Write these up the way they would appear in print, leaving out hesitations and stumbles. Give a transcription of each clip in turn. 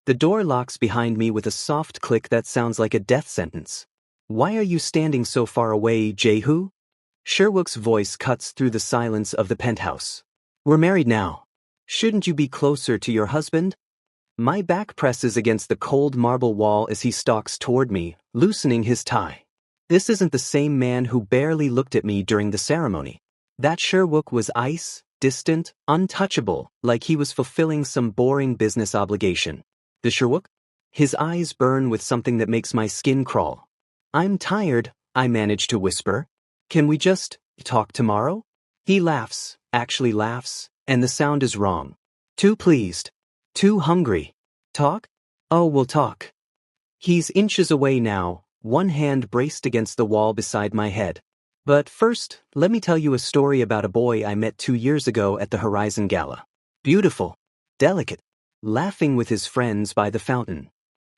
The door locks behind me with a soft click that sounds like a death sentence. Why are you standing so far away, Jehu? Sherwook's voice cuts through the silence of the penthouse. We're married now. Shouldn't you be closer to your husband? My back presses against the cold marble wall as he stalks toward me, loosening his tie. This isn't the same man who barely looked at me during the ceremony. That Sherwook was ice, distant, untouchable, like he was fulfilling some boring business obligation. The Sherwook? His eyes burn with something that makes my skin crawl. I'm tired, I manage to whisper. Can we just talk tomorrow? He laughs, actually laughs, and the sound is wrong. Too pleased. Too hungry. Talk? Oh, we'll talk. He's inches away now, one hand braced against the wall beside my head. But first, let me tell you a story about a boy I met 2 years ago at the Horizon Gala. Beautiful, delicate, laughing with his friends by the fountain.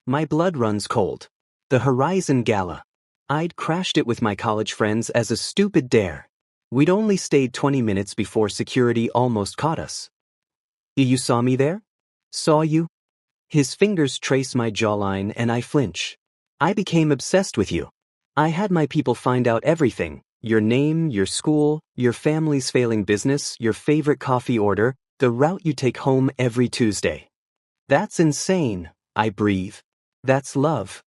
My blood runs cold. The Horizon Gala. I'd crashed it with my college friends as a stupid dare. We'd only stayed 20 minutes before security almost caught us. You saw me there? Saw you? His fingers trace my jawline and I flinch. I became obsessed with you. I had my people find out everything. Your name, your school, your family's failing business, your favorite coffee order, the route you take home every Tuesday. That's insane, I breathe. That's love.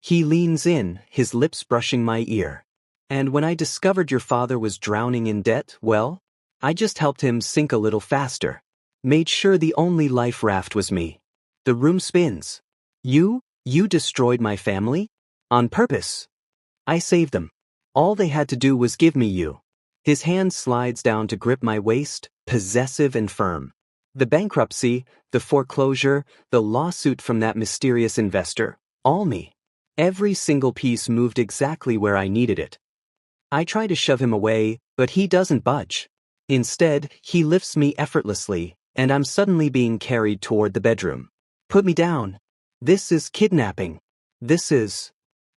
He leans in, his lips brushing my ear. And when I discovered your father was drowning in debt, well, I just helped him sink a little faster. Made sure the only life raft was me. The room spins. You destroyed my family? On purpose. I saved them. All they had to do was give me you. His hand slides down to grip my waist, possessive and firm. The bankruptcy, the foreclosure, the lawsuit from that mysterious investor, all me. Every single piece moved exactly where I needed it. I try to shove him away, but he doesn't budge. Instead, he lifts me effortlessly, and I'm suddenly being carried toward the bedroom. Put me down. This is kidnapping. This is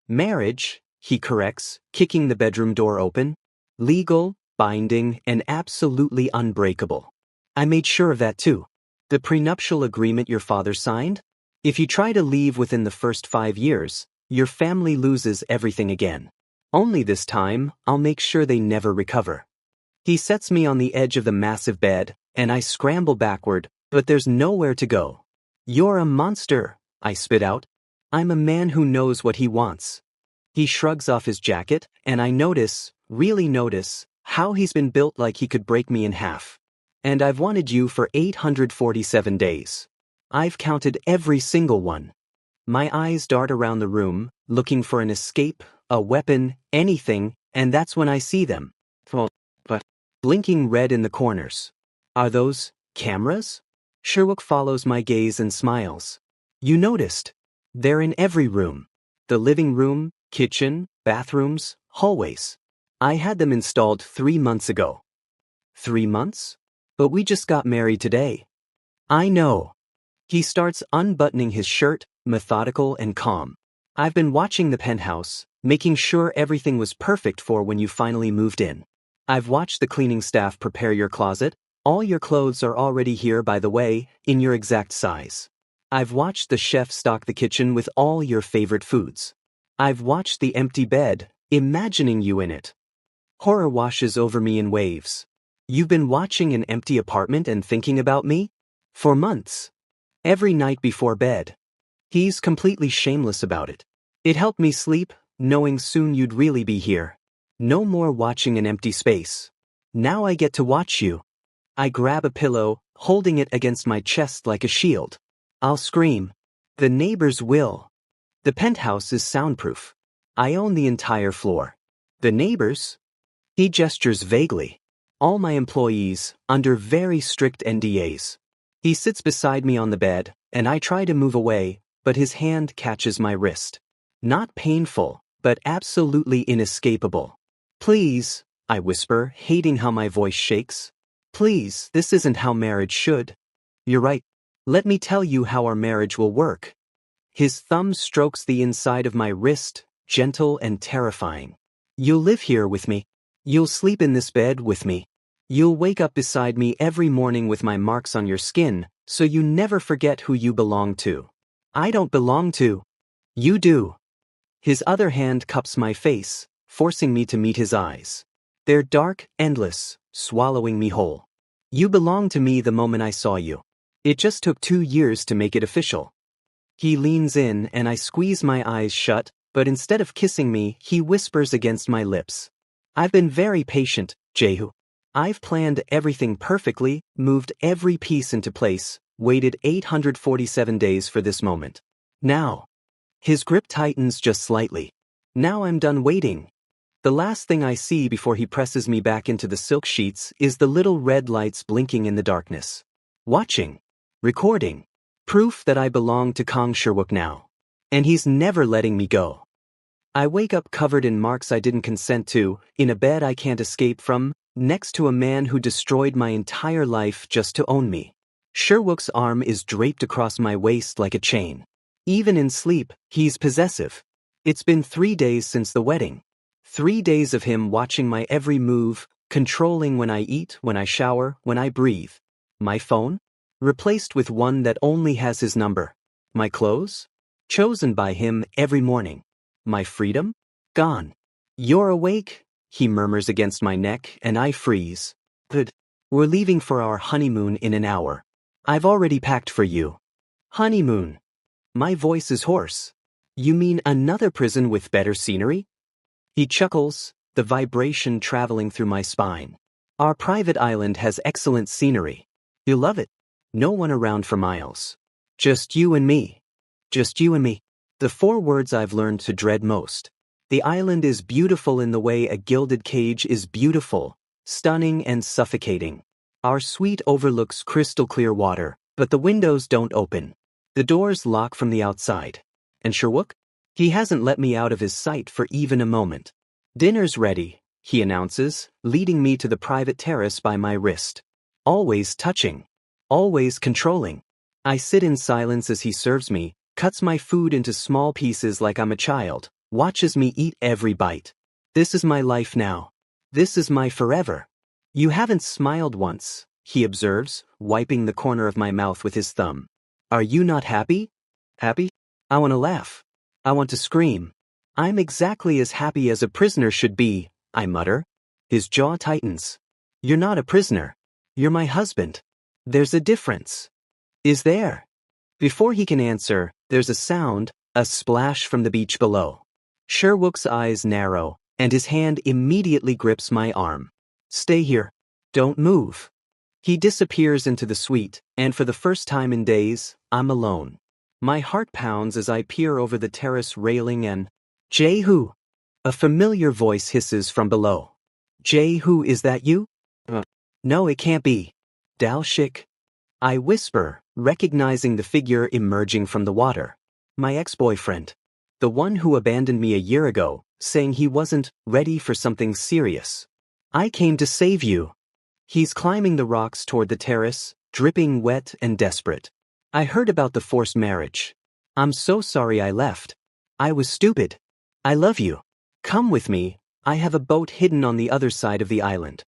marriage, he corrects, kicking the bedroom door open. Legal, binding, and absolutely unbreakable. I made sure of that too. The prenuptial agreement your father signed? If you try to leave within the first 5 years, your family loses everything again. Only this time, I'll make sure they never recover. He sets me on the edge of the massive bed, and I scramble backward, but there's nowhere to go. You're a monster, I spit out. I'm a man who knows what he wants. He shrugs off his jacket, and I notice, really notice, how he's been built like he could break me in half. And I've wanted you for 847 days. I've counted every single one. My eyes dart around the room, looking for an escape, a weapon, anything, and that's when I see them. But blinking red in the corners. Are those cameras? Sherwook follows my gaze and smiles. You noticed. They're in every room. The living room, kitchen, bathrooms, hallways. I had them installed 3 months ago. 3 months? But we just got married today. I know. He starts unbuttoning his shirt, methodical and calm. I've been watching the penthouse, making sure everything was perfect for when you finally moved in. I've watched the cleaning staff prepare your closet. All your clothes are already here, by the way, in your exact size. I've watched the chef stock the kitchen with all your favorite foods. I've watched the empty bed, imagining you in it. Horror washes over me in waves. You've been watching an empty apartment and thinking about me? For months. Every night before bed. He's completely shameless about it. It helped me sleep, knowing soon you'd really be here. No more watching an empty space. Now I get to watch you. I grab a pillow, holding it against my chest like a shield. I'll scream. The neighbors will. The penthouse is soundproof. I own the entire floor. The neighbors? He gestures vaguely. All my employees, under very strict NDAs. He sits beside me on the bed, and I try to move away, but his hand catches my wrist. Not painful, but absolutely inescapable. Please, I whisper, hating how my voice shakes. Please, this isn't how marriage should. You're right. Let me tell you how our marriage will work. His thumb strokes the inside of my wrist, gentle and terrifying. You'll live here with me. You'll sleep in this bed with me. You'll wake up beside me every morning with my marks on your skin, so you never forget who you belong to. I don't belong to. You do. His other hand cups my face, forcing me to meet his eyes. They're dark, endless, swallowing me whole. You belonged to me the moment I saw you. It just took 2 years to make it official. He leans in and I squeeze my eyes shut, but instead of kissing me, he whispers against my lips. I've been very patient, Jehu. I've planned everything perfectly, moved every piece into place, waited 847 days for this moment. Now. His grip tightens just slightly. Now I'm done waiting. The last thing I see before he presses me back into the silk sheets is the little red lights blinking in the darkness. Watching. Recording. Proof that I belong to Kang Sherwook now. And he's never letting me go. I wake up covered in marks I didn't consent to, in a bed I can't escape from, next to a man who destroyed my entire life just to own me. Sherwook's arm is draped across my waist like a chain. Even in sleep, he's possessive. It's been 3 days since the wedding. 3 days of him watching my every move, controlling when I eat, when I shower, when I breathe. My phone? Replaced with one that only has his number. My clothes? Chosen by him every morning. My freedom? Gone. You're awake? He murmurs against my neck, and I freeze. Good. We're leaving for our honeymoon in an hour. I've already packed for you. Honeymoon. My voice is hoarse. You mean another prison with better scenery? He chuckles, the vibration traveling through my spine. Our private island has excellent scenery. You'll love it. No one around for miles. Just you and me. Just you and me. The 4 words I've learned to dread most. The island is beautiful in the way a gilded cage is beautiful, stunning and suffocating. Our suite overlooks crystal clear water, but the windows don't open. The doors lock from the outside. And Sherwook? He hasn't let me out of his sight for even a moment. Dinner's ready, he announces, leading me to the private terrace by my wrist. Always touching. Always controlling. I sit in silence as he serves me, cuts my food into small pieces like I'm a child, watches me eat every bite. This is my life now. This is my forever. You haven't smiled once, he observes, wiping the corner of my mouth with his thumb. Are you not happy? Happy? I want to laugh. I want to scream. I'm exactly as happy as a prisoner should be, I mutter. His jaw tightens. You're not a prisoner. You're my husband. There's a difference. Is there? Before he can answer, there's a sound, a splash from the beach below. Sherwook's eyes narrow, and his hand immediately grips my arm. Stay here. Don't move. He disappears into the suite, and for the first time in days, I'm alone. My heart pounds as I peer over the terrace railing and, Jehu! A familiar voice hisses from below. Jehu, is that you? No, it can't be. Dal-Shik. I whisper, recognizing the figure emerging from the water. My ex-boyfriend. The one who abandoned me a year ago, saying he wasn't ready for something serious. I came to save you. He's climbing the rocks toward the terrace, dripping wet and desperate. I heard about the forced marriage. I'm so sorry I left. I was stupid. I love you. Come with me. I have a boat hidden on the other side of the island.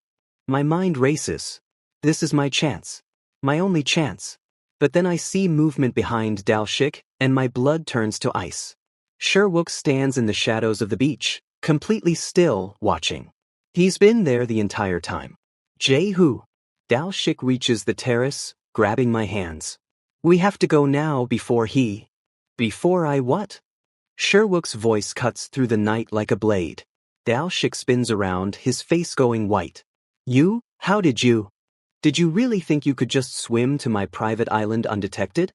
My mind races. This is my chance. My only chance. But then I see movement behind Dal-Shik, and my blood turns to ice. Sherwook stands in the shadows of the beach, completely still, watching. He's been there the entire time. Jehu. Dal-Shik reaches the terrace, grabbing my hands. We have to go now before he... Before I what? Sherwook's voice cuts through the night like a blade. Dal-Shik spins around, his face going white. You? How did you? Did you really think you could just swim to my private island undetected?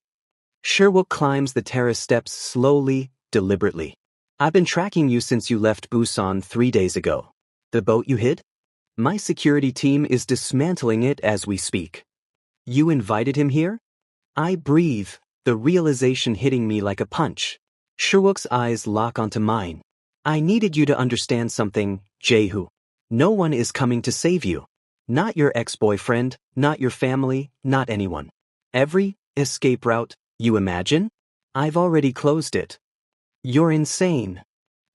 Sherwook climbs the terrace steps slowly, deliberately. I've been tracking you since you left Busan 3 days ago. The boat you hid? My security team is dismantling it as we speak. You invited him here? I breathe, the realization hitting me like a punch. Sherwook's eyes lock onto mine. I needed you to understand something, Jehu. No one is coming to save you. Not your ex-boyfriend, not your family, not anyone. Every escape route you imagine? I've already closed it. You're insane.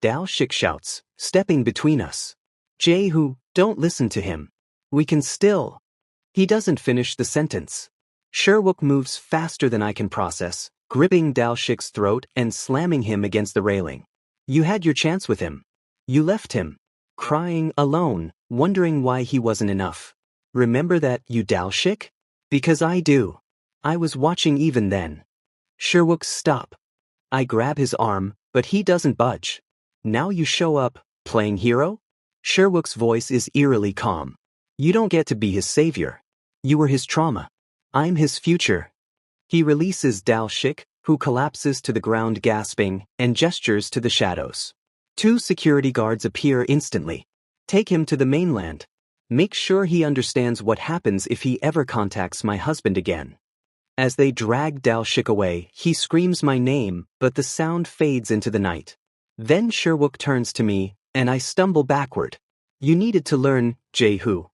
Dal-Shik shouts, stepping between us. Jehu, don't listen to him. We can still... He doesn't finish the sentence. Sherwook moves faster than I can process, gripping Dalshik's throat and slamming him against the railing. You had your chance with him. You left him, crying alone, wondering why he wasn't enough. Remember that, you Dalshik? Because I do. I was watching even then. Sherwook, stop. I grab his arm, but he doesn't budge. Now you show up, playing hero? Sherwook's voice is eerily calm. You don't get to be his savior. You were his trauma. I'm his future. He releases Dalshik, who collapses to the ground gasping, and gestures to the shadows. 2 security guards appear instantly. Take him to the mainland. Make sure he understands what happens if he ever contacts my husband again. As they drag Dalshik away, he screams my name, but the sound fades into the night. Then Sherwook turns to me, and I stumble backward. You needed to learn, Jehu.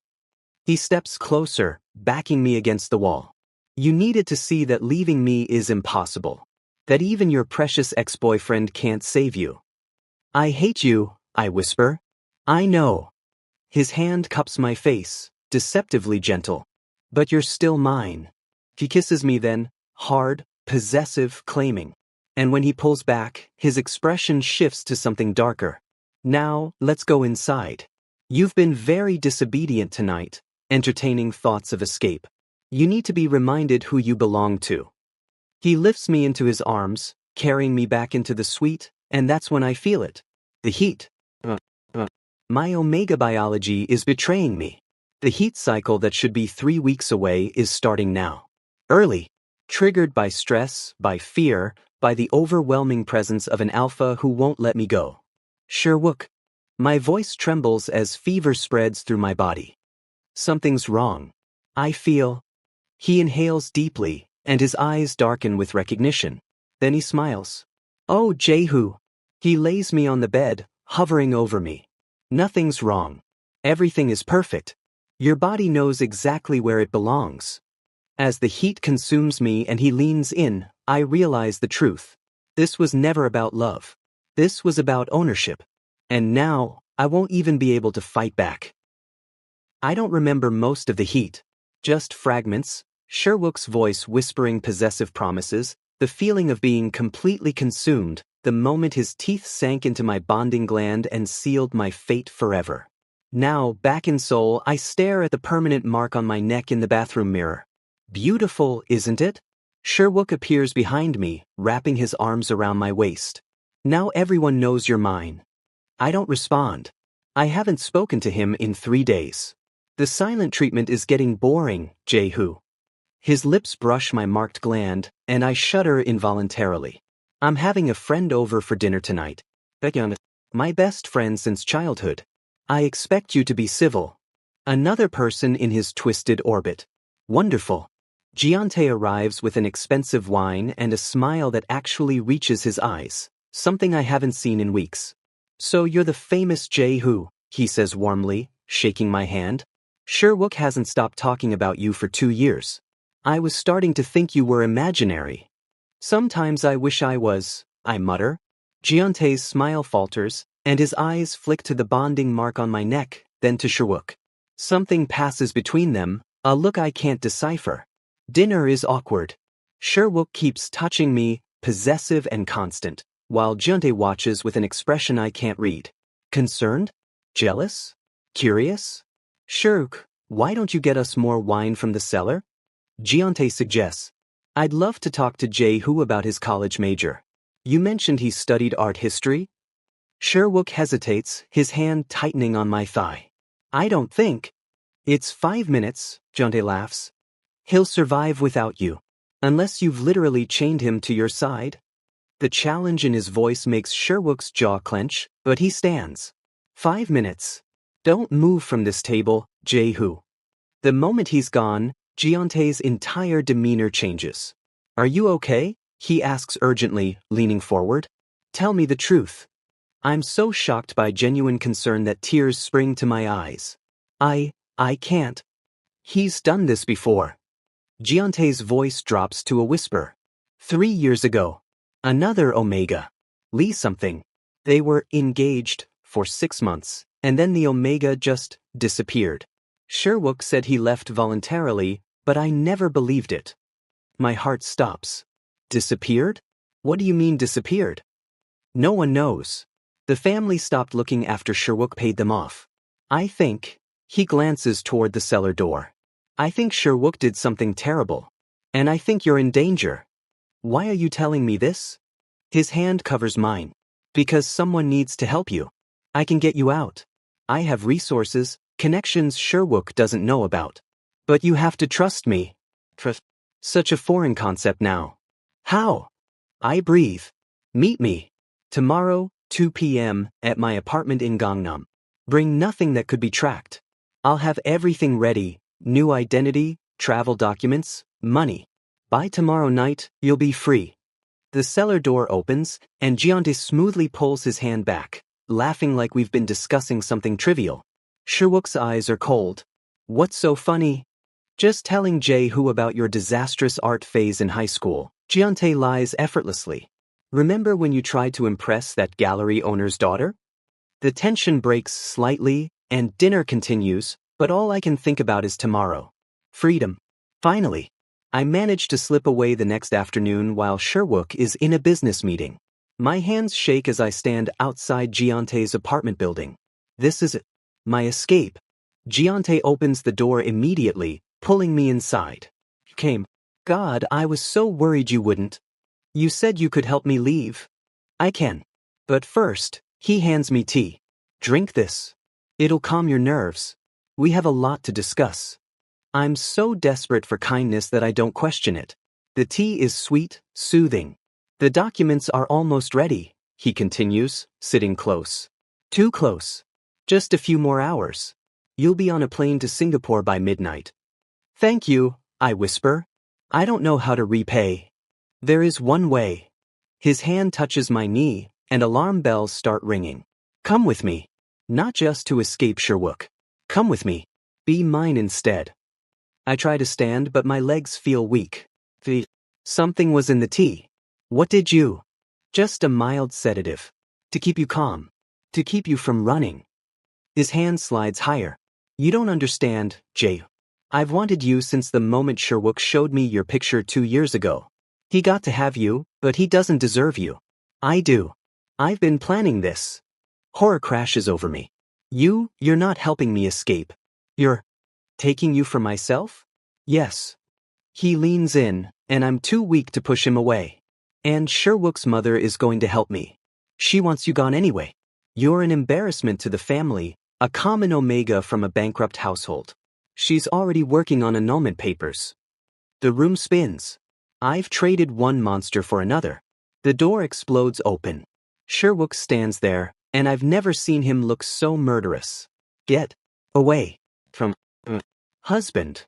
He steps closer, backing me against the wall. You needed to see that leaving me is impossible. That even your precious ex-boyfriend can't save you. I hate you, I whisper. I know. His hand cups my face, deceptively gentle. But you're still mine. He kisses me then, hard, possessive, claiming. And when he pulls back, his expression shifts to something darker. Now, let's go inside. You've been very disobedient tonight, entertaining thoughts of escape. You need to be reminded who you belong to. He lifts me into his arms, carrying me back into the suite, and that's when I feel it. The heat. My Omega biology is betraying me. The heat cycle that should be 3 weeks away is starting now. Early. Triggered by stress, by fear, by the overwhelming presence of an alpha who won't let me go. Sherwook. My voice trembles as fever spreads through my body. Something's wrong. I feel. He inhales deeply, and his eyes darken with recognition. Then he smiles. Oh, Jehu. He lays me on the bed, hovering over me. Nothing's wrong. Everything is perfect. Your body knows exactly where it belongs. As the heat consumes me and he leans in, I realize the truth. This was never about love. This was about ownership. And now, I won't even be able to fight back. I don't remember most of the heat. Just fragments, Sherwook's voice whispering possessive promises, the feeling of being completely consumed, the moment his teeth sank into my bonding gland and sealed my fate forever. Now, back in Seoul, I stare at the permanent mark on my neck in the bathroom mirror. Beautiful, isn't it? Sherwook appears behind me, wrapping his arms around my waist. Now everyone knows you're mine. I don't respond. I haven't spoken to him in 3 days. The silent treatment is getting boring, Jehu. His lips brush my marked gland, and I shudder involuntarily. I'm having a friend over for dinner tonight. My best friend since childhood. I expect you to be civil. Another person in his twisted orbit. Wonderful. Giante arrives with an expensive wine and a smile that actually reaches his eyes, something I haven't seen in weeks. So you're the famous Jehu, he says warmly, shaking my hand. Sherwook hasn't stopped talking about you for 2 years. I was starting to think you were imaginary. Sometimes I wish I was, I mutter. Giante's smile falters, and his eyes flick to the bonding mark on my neck, then to Sherwook. Something passes between them, a look I can't decipher. Dinner is awkward. Sherwook keeps touching me, possessive and constant, while Giante watches with an expression I can't read. Concerned? Jealous? Curious? Sherwook, why don't you get us more wine from the cellar? Giante suggests. I'd love to talk to Jehu about his college major. You mentioned he studied art history? Sherwook hesitates, his hand tightening on my thigh. I don't think. It's 5 minutes, Giante laughs. He'll survive without you. Unless you've literally chained him to your side. The challenge in his voice makes Sherwook's jaw clench, but he stands. 5 minutes. Don't move from this table, Jehu. The moment he's gone, Giante's entire demeanor changes. Are you okay? He asks urgently, leaning forward. Tell me the truth. I'm so shocked by genuine concern that tears spring to my eyes. I can't. He's done this before. Giante's voice drops to a whisper. 3 years ago. Another Omega. Lee something. They were engaged for 6 months, and then the Omega just disappeared. Sherwook said he left voluntarily, but I never believed it. My heart stops. Disappeared? What do you mean disappeared? No one knows. The family stopped looking after Sherwook paid them off. I think, he glances toward the cellar door. I think Sherwook did something terrible. And I think you're in danger. Why are you telling me this? His hand covers mine. Because someone needs to help you. I can get you out. I have resources, connections Sherwook doesn't know about. But you have to trust me. Trust. Such a foreign concept now. How? I breathe. Meet me. Tomorrow, 2 p.m., at my apartment in Gangnam. Bring nothing that could be tracked. I'll have everything ready, new identity, travel documents, money. By tomorrow night, you'll be free. The cellar door opens, and Giante smoothly pulls his hand back, laughing like we've been discussing something trivial. Sherwook's eyes are cold. What's so funny? Just telling Jae-hoo about your disastrous art phase in high school. Giante lies effortlessly. Remember when you tried to impress that gallery owner's daughter? The tension breaks slightly, and dinner continues, but all I can think about is tomorrow. Freedom. Finally. I manage to slip away the next afternoon while Sherwook is in a business meeting. My hands shake as I stand outside Giante's apartment building. This is it. My escape. Giante opens the door immediately, pulling me inside. You came. God, I was so worried you wouldn't. You said you could help me leave. I can. But first, he hands me tea. Drink this. It'll calm your nerves. We have a lot to discuss. I'm so desperate for kindness that I don't question it. The tea is sweet, soothing. The documents are almost ready, he continues, sitting close. Too close. Just a few more hours. You'll be on a plane to Singapore by midnight. Thank you, I whisper. I don't know how to repay. There is one way. His hand touches my knee, and alarm bells start ringing. Come with me. Not just to escape Sherwook. Come with me. Be mine instead. I try to stand, but my legs feel weak. Something was in the tea. What did you? Just a mild sedative. To keep you calm. To keep you from running. His hand slides higher. You don't understand, Jay. I've wanted you since the moment Sherwook showed me your picture 2 years ago. He got to have you, but he doesn't deserve you. I do. I've been planning this. Horror crashes over me. You're not helping me escape. You're taking you from myself? Yes. He leans in, and I'm too weak to push him away. And Sherwook's mother is going to help me. She wants you gone anyway. You're an embarrassment to the family, a common omega from a bankrupt household. She's already working on annulment papers. The room spins. I've traded one monster for another. The door explodes open. Sherwook stands there, and I've never seen him look so murderous. Get away from husband.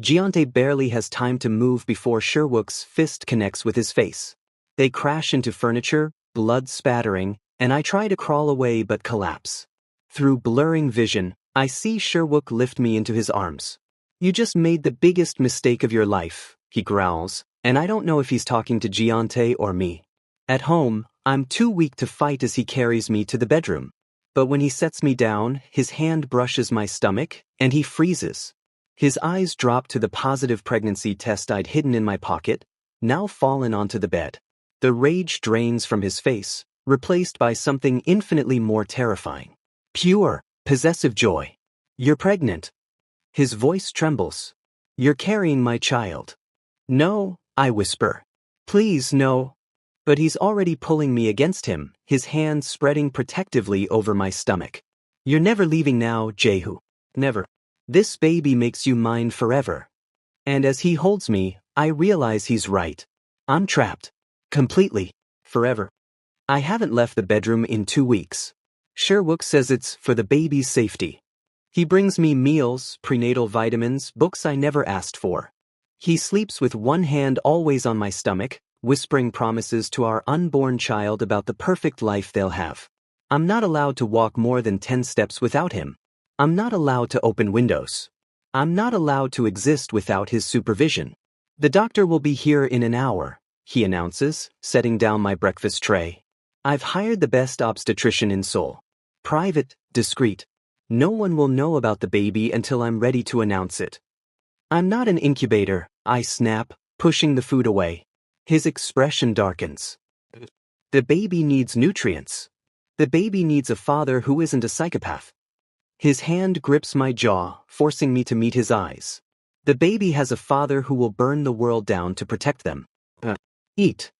Giante barely has time to move before Sherwook's fist connects with his face. They crash into furniture, blood spattering, and I try to crawl away but collapse. Through blurring vision, I see Sherwook lift me into his arms. You just made the biggest mistake of your life, he growls, and I don't know if he's talking to Giante or me. At home, I'm too weak to fight as he carries me to the bedroom. But when he sets me down, his hand brushes my stomach, and he freezes. His eyes drop to the positive pregnancy test I'd hidden in my pocket, now fallen onto the bed. The rage drains from his face, replaced by something infinitely more terrifying. Pure, possessive joy. You're pregnant. His voice trembles. You're carrying my child. No, I whisper. Please, no. But he's already pulling me against him, his hand spreading protectively over my stomach. You're never leaving now, Jae-hoo. Never. This baby makes you mine forever. And as he holds me, I realize he's right. I'm trapped. Completely. Forever. I haven't left the bedroom in 2 weeks. Sherwook says it's for the baby's safety. He brings me meals, prenatal vitamins, books I never asked for. He sleeps with one hand always on my stomach, whispering promises to our unborn child about the perfect life they'll have. I'm not allowed to walk more than 10 steps without him. I'm not allowed to open windows. I'm not allowed to exist without his supervision. The doctor will be here in an hour, he announces, setting down my breakfast tray. I've hired the best obstetrician in Seoul. Private, discreet. No one will know about the baby until I'm ready to announce it. I'm not an incubator, I snap, pushing the food away. His expression darkens. The baby needs nutrients. The baby needs a father who isn't a psychopath. His hand grips my jaw, forcing me to meet his eyes. The baby has a father who will burn the world down to protect them. Eat.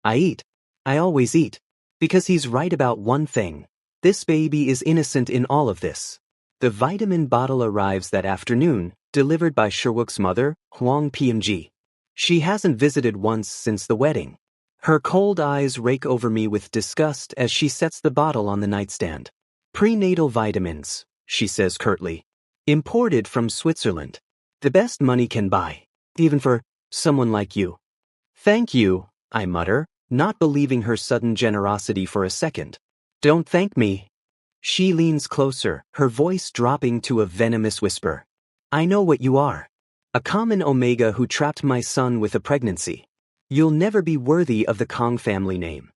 I eat. I always eat. Because he's right about one thing. This baby is innocent in all of this. The vitamin bottle arrives that afternoon, delivered by Sherwook's mother, Huang PMG. She hasn't visited once since the wedding. Her cold eyes rake over me with disgust as she sets the bottle on the nightstand. Prenatal vitamins, she says curtly. Imported from Switzerland. The best money can buy. Even for someone like you. Thank you, I mutter, not believing her sudden generosity for a second. Don't thank me. She leans closer, her voice dropping to a venomous whisper. I know what you are. A common omega who trapped my son with a pregnancy. You'll never be worthy of the Kong family name.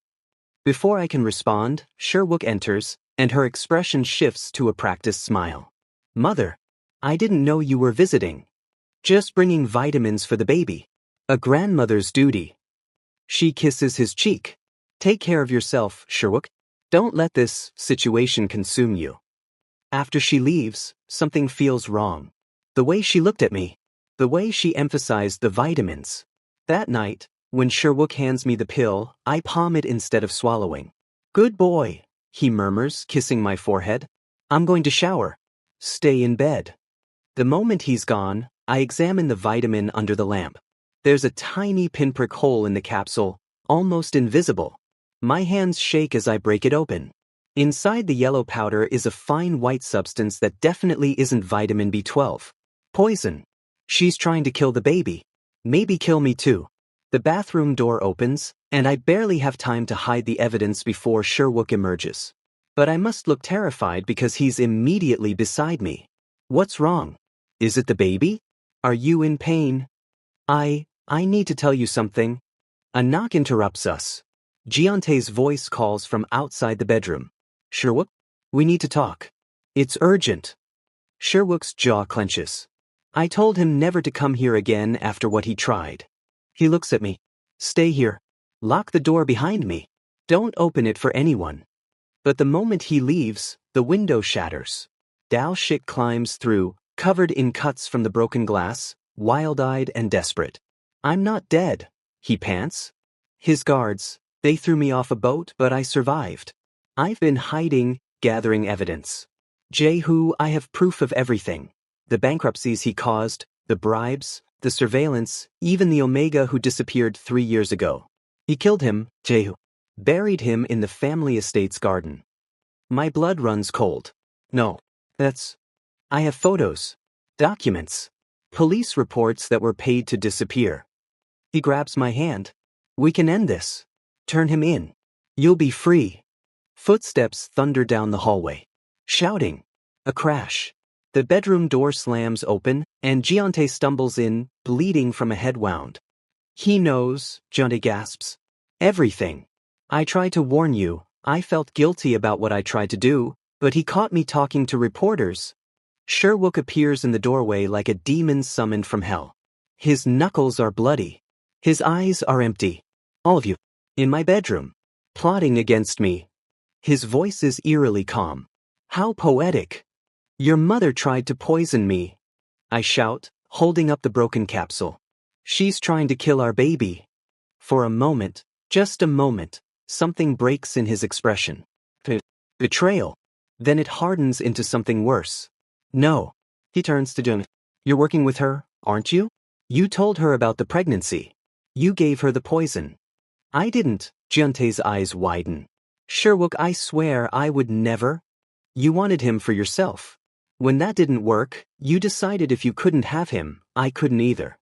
Before I can respond, Sherwook enters, and her expression shifts to a practiced smile. Mother, I didn't know you were visiting. Just bringing vitamins for the baby. A grandmother's duty. She kisses his cheek. Take care of yourself, Sherwook. Don't let this situation consume you. After she leaves, something feels wrong. The way she looked at me. The way she emphasized the vitamins. That night, when Sherwook hands me the pill, I palm it instead of swallowing. Good boy, he murmurs, kissing my forehead. I'm going to shower. Stay in bed. The moment he's gone, I examine the vitamin under the lamp. There's a tiny pinprick hole in the capsule, almost invisible. My hands shake as I break it open. Inside the yellow powder is a fine white substance that definitely isn't vitamin B12. Poison. She's trying to kill the baby. Maybe kill me too. The bathroom door opens, and I barely have time to hide the evidence before Sherwook emerges. But I must look terrified because he's immediately beside me. What's wrong? Is it the baby? Are you in pain? I need to tell you something. A knock interrupts us. Giante's voice calls from outside the bedroom. Sherwook, we need to talk. It's urgent. Sherwook's jaw clenches. I told him never to come here again after what he tried. He looks at me. Stay here. Lock the door behind me. Don't open it for anyone. But the moment he leaves, the window shatters. Dao Shik climbs through, covered in cuts from the broken glass, wild-eyed and desperate. I'm not dead, he pants. His guards, they threw me off a boat, but I survived. I've been hiding, gathering evidence. Jehu, I have proof of everything. The bankruptcies he caused, the bribes, the surveillance, even the Omega who disappeared 3 years ago. He killed him, Jehu. Buried him in the family estate's garden. My blood runs cold. No, I have photos, documents, police reports that were paid to disappear. He grabs my hand. We can end this. Turn him in. You'll be free. Footsteps thunder down the hallway. Shouting. A crash. The bedroom door slams open, and Giante stumbles in, bleeding from a head wound. He knows, Giante gasps. Everything. I tried to warn you. I felt guilty about what I tried to do, but he caught me talking to reporters. Sherwook appears in the doorway like a demon summoned from hell. His knuckles are bloody. His eyes are empty. All of you. In my bedroom. Plotting against me. His voice is eerily calm. How poetic. Your mother tried to poison me. I shout, holding up the broken capsule. She's trying to kill our baby. For a moment, just a moment, something breaks in his expression. Betrayal. Then it hardens into something worse. No. He turns to Jun. You're working with her, aren't you? You told her about the pregnancy. You gave her the poison. I didn't. Giante's eyes widen. Sherwook, I swear I would never. You wanted him for yourself. When that didn't work, you decided if you couldn't have him, I couldn't either.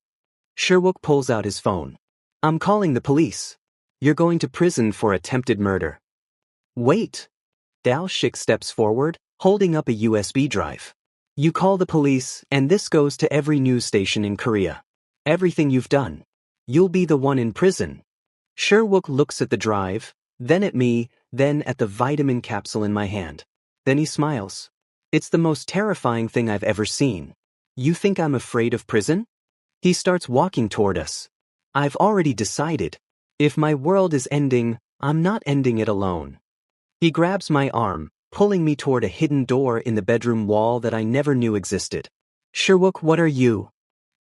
Sherwook pulls out his phone. I'm calling the police. You're going to prison for attempted murder. Wait. Dao Shik steps forward, holding up a USB drive. You call the police, and this goes to every news station in Korea. Everything you've done. You'll be the one in prison. Sherwook looks at the drive, then at me, then at the vitamin capsule in my hand. Then he smiles. It's the most terrifying thing I've ever seen. You think I'm afraid of prison? He starts walking toward us. I've already decided. If my world is ending, I'm not ending it alone. He grabs my arm, pulling me toward a hidden door in the bedroom wall that I never knew existed. Sherwook, what are you?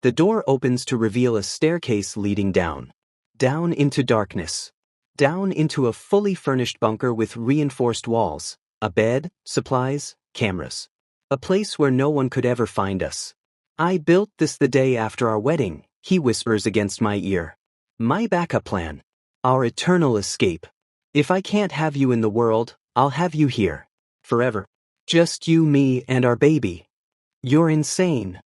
The door opens to reveal a staircase leading down. Down into darkness. Down into a fully furnished bunker with reinforced walls, a bed, supplies, cameras. A place where no one could ever find us. I built this the day after our wedding, he whispers against my ear. My backup plan. Our eternal escape. If I can't have you in the world, I'll have you here. Forever. Just you, me, and our baby. You're insane.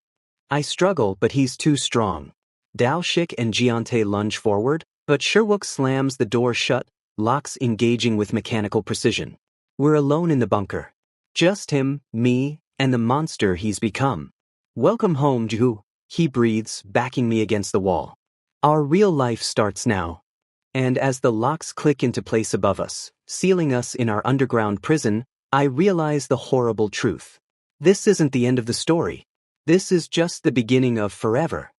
I struggle, but he's too strong. Daoshik and Giante lunge forward, but Sherwook slams the door shut, locks engaging with mechanical precision. We're alone in the bunker. Just him, me, and the monster he's become. Welcome home, Ju, he breathes, backing me against the wall. Our real life starts now. And as the locks click into place above us, sealing us in our underground prison, I realize the horrible truth. This isn't the end of the story. This is just the beginning of forever.